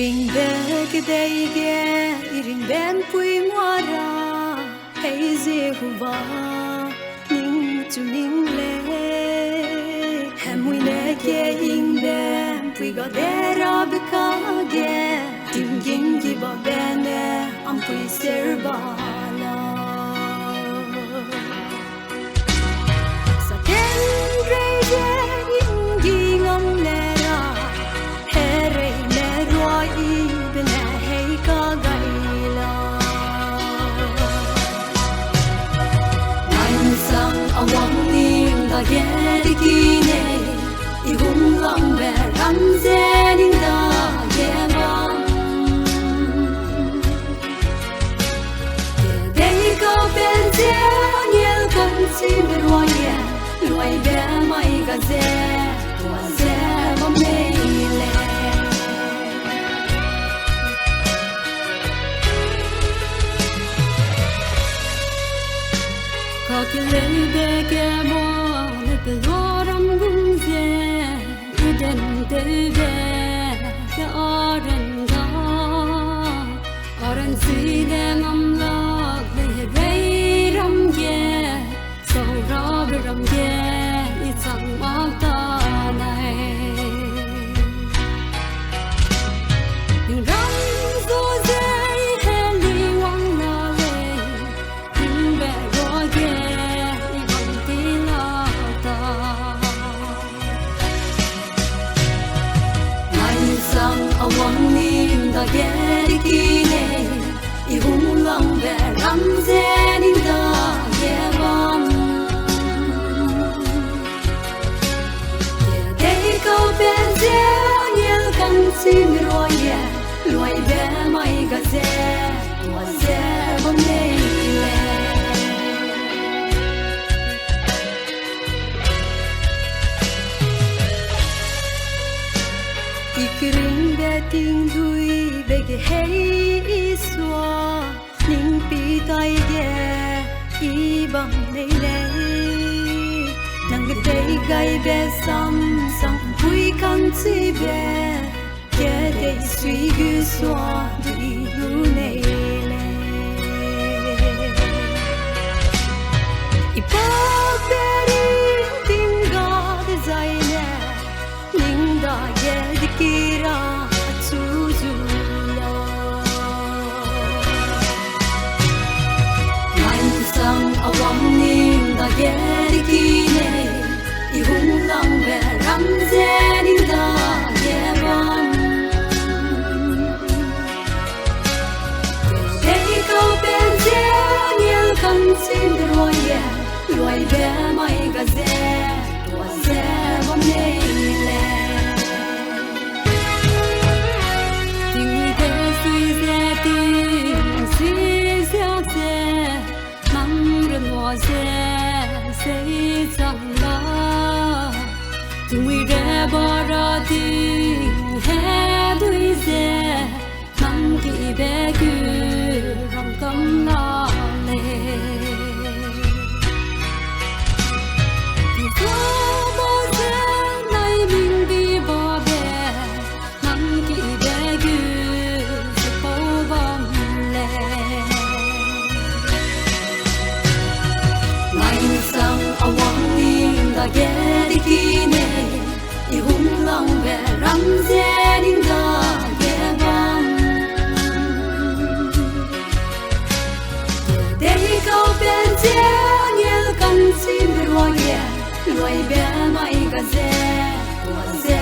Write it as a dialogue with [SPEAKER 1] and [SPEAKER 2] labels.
[SPEAKER 1] KERINGBE gdege KERINGBE MPUI moara peize huwa ning tu ning le Haimena KERINGBE MPUI godera bekage dinging giba bene MPUI serbala sa tenrege ingi ngam lera Hera benai kaulei sang awang ning da yerikine ihung lang ramze ning da yebang dei ko benze onyel kan si berwaya luai be mai gaze tuaze mamele kelei bege mo le peloram gungze iden deve ke aranga aran side namlak le ramge so ramge itsang malta nai ram zo ze heli wang na le be roge awang ning da yerikine ihung lang ramze ning da yebang dei ko benze onyel kan si roye luai be mai gaze tuaze bonele KERINGBE ting dui bege hei iswa ning pi tai ge ibang lei nang dei gaibe sam sang pui kan si be ke dei sui gu swa di yu nei le ipak beri tinga de zaine ning da ye dikira atsuzula sang awang ning da ye dikine ihung lang ramze ning da yebang dei ko benze onyel kan sin roye luai be mai gaze tuaze bonele say la we bara di he duize mangi begu ram kam la le ko mo se nai min di ba be mangi begu po bam le sang awang ning da yerikine ihung lang ramze ning da yebang dei ko benze onyel kan si berwaya luai be mai gaze tuaze